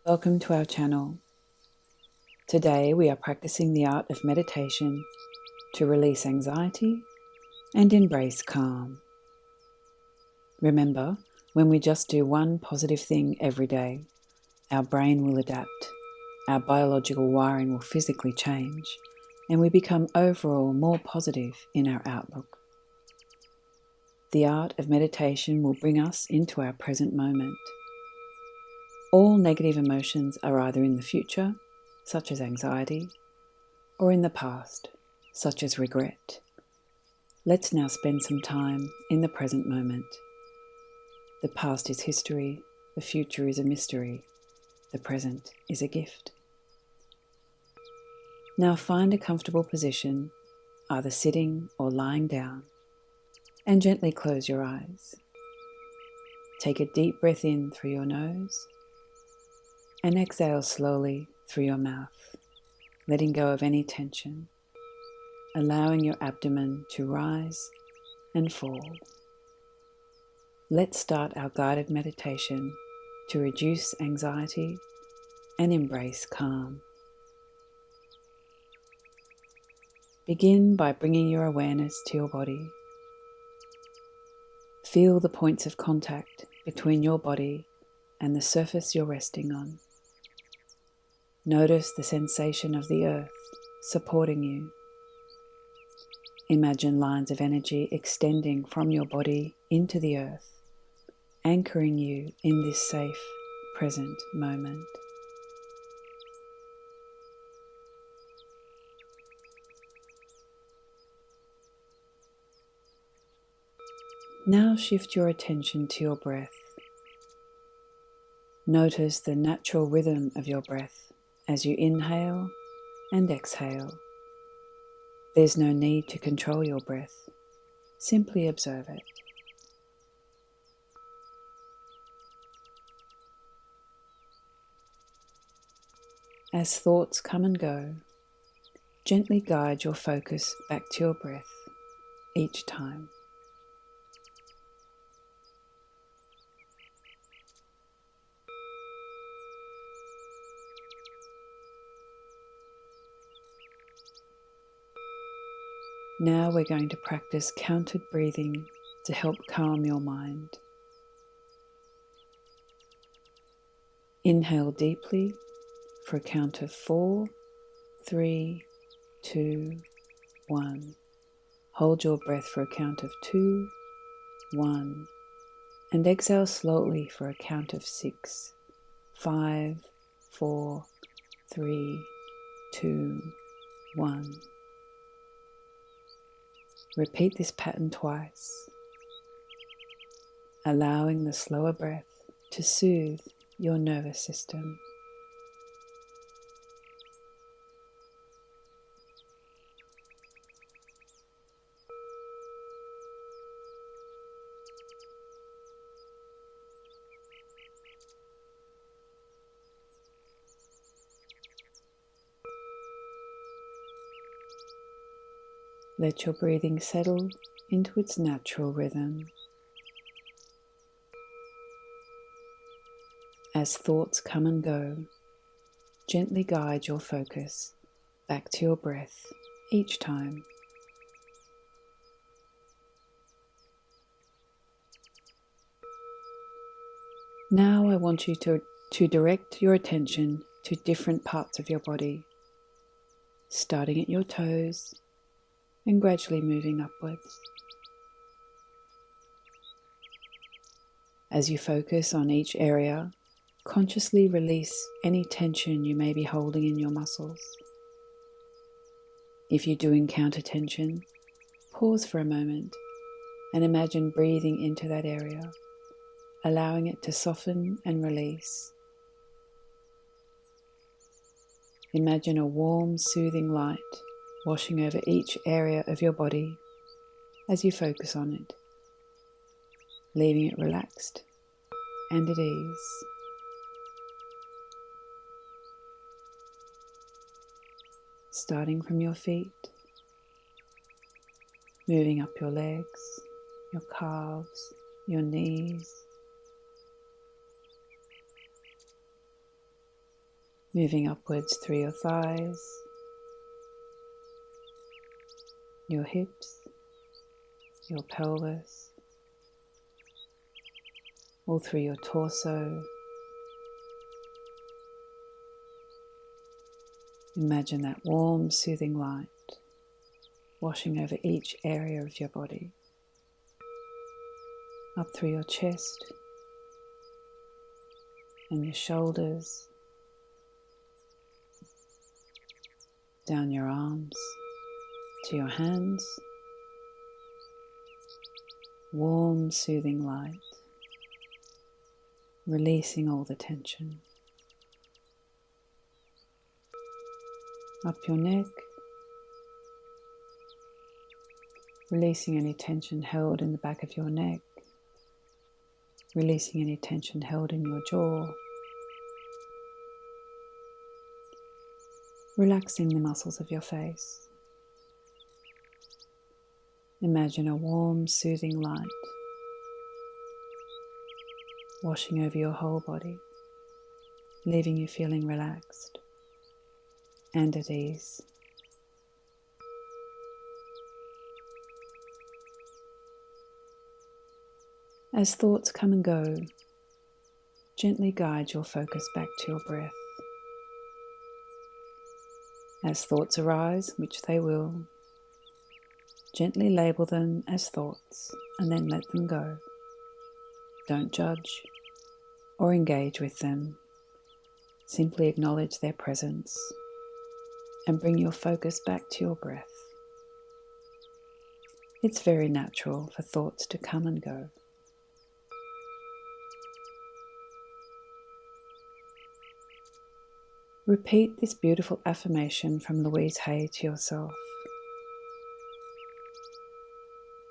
Welcome to our channel. Today we are practicing the art of meditation to release anxiety and embrace calm. Remember, when we just do one positive thing every day, our brain will adapt, our biological wiring will physically change, and we become overall more positive in our outlook. The art of meditation will bring us into our present moment. All negative emotions are either in the future, such as anxiety, or in the past, such as regret. Let's now spend some time in the present moment. The past is history, the future is a mystery, the present is a gift. Now find a comfortable position, either sitting or lying down, and gently close your eyes. Take a deep breath in through your nose and exhale slowly through your mouth, letting go of any tension, allowing your abdomen to rise and fall. Let's start our guided meditation to reduce anxiety and embrace calm. Begin by bringing your awareness to your body. Feel the points of contact between your body and the surface you're resting on. Notice the sensation of the earth supporting you. Imagine lines of energy extending from your body into the earth, anchoring you in this safe, present moment. Now shift your attention to your breath. Notice the natural rhythm of your breath as you inhale and exhale. There's no need to control your breath. Simply observe it. As thoughts come and go, gently guide your focus back to your breath each time. Now we're going to practice counted breathing to help calm your mind. Inhale deeply for a count of 4, 3, 2, 1. Hold your breath for a count of 2, 1. And exhale slowly for a count of 6, 5, 4, 3, 2, 1. Repeat this pattern twice, allowing the slower breath to soothe your nervous system. Let your breathing settle into its natural rhythm. As thoughts come and go, gently guide your focus back to your breath each time. Now I want you to direct your attention to different parts of your body, starting at your toes and gradually moving upwards. As you focus on each area, consciously release any tension you may be holding in your muscles. If you do encounter tension, pause for a moment and imagine breathing into that area, allowing it to soften and release. Imagine a warm, soothing light washing over each area of your body as you focus on it, leaving it relaxed and at ease. Starting from your feet, moving up your legs, your calves, your knees, moving upwards through your thighs, your hips, your pelvis, all through your torso. Imagine that warm, soothing light washing over each area of your body, up through your chest and your shoulders, down your arms to your hands. Warm, soothing light, releasing all the tension. Up your neck, releasing any tension held in the back of your neck, releasing any tension held in your jaw, relaxing the muscles of your face. Imagine a warm, soothing light washing over your whole body, leaving you feeling relaxed and at ease. As thoughts come and go, gently guide your focus back to your breath. As thoughts arise, which they will, gently label them as thoughts and then let them go. Don't judge or engage with them. Simply acknowledge their presence and bring your focus back to your breath. It's very natural for thoughts to come and go. Repeat this beautiful affirmation from Louise Hay to yourself,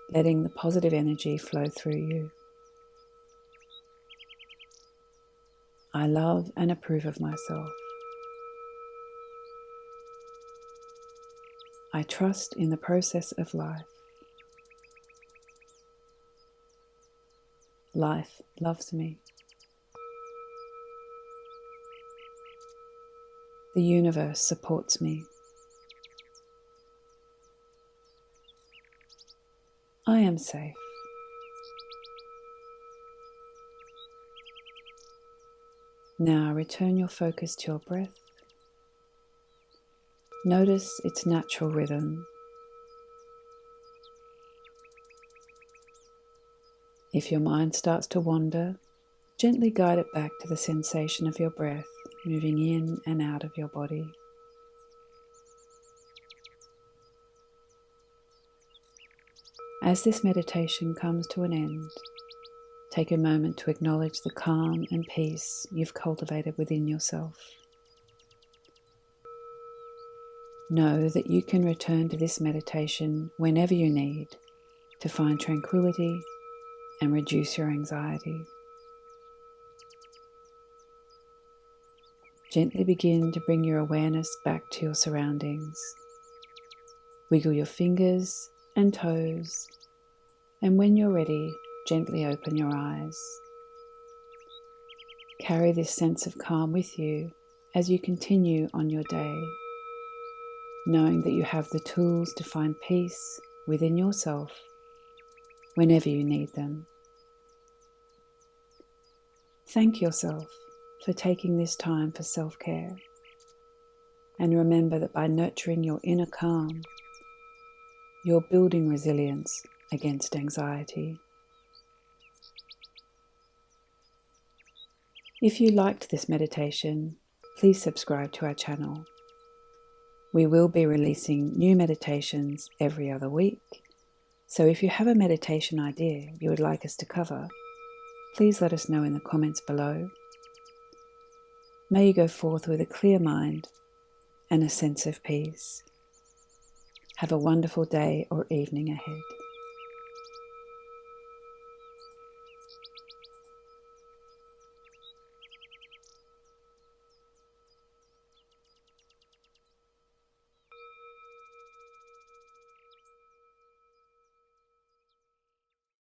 letting the positive energy flow through you. I love and approve of myself. I trust in the process of life. Life loves me. The universe supports me. I am safe. Now return your focus to your breath. Notice its natural rhythm. If your mind starts to wander, gently guide it back to the sensation of your breath moving in and out of your body. As this meditation comes to an end, take a moment to acknowledge the calm and peace you've cultivated within yourself. Know that you can return to this meditation whenever you need to find tranquility and reduce your anxiety. Gently begin to bring your awareness back to your surroundings. Wiggle your fingers and toes, and when you're ready, gently open your eyes. Carry this sense of calm with you as you continue on your day, knowing that you have the tools to find peace within yourself whenever you need them. Thank yourself for taking this time for self-care, and remember that by nurturing your inner calm, you're building resilience against anxiety. If you liked this meditation, please subscribe to our channel. We will be releasing new meditations every other week, so if you have a meditation idea you would like us to cover, please let us know in the comments below. May you go forth with a clear mind and a sense of peace. Have a wonderful day or evening ahead.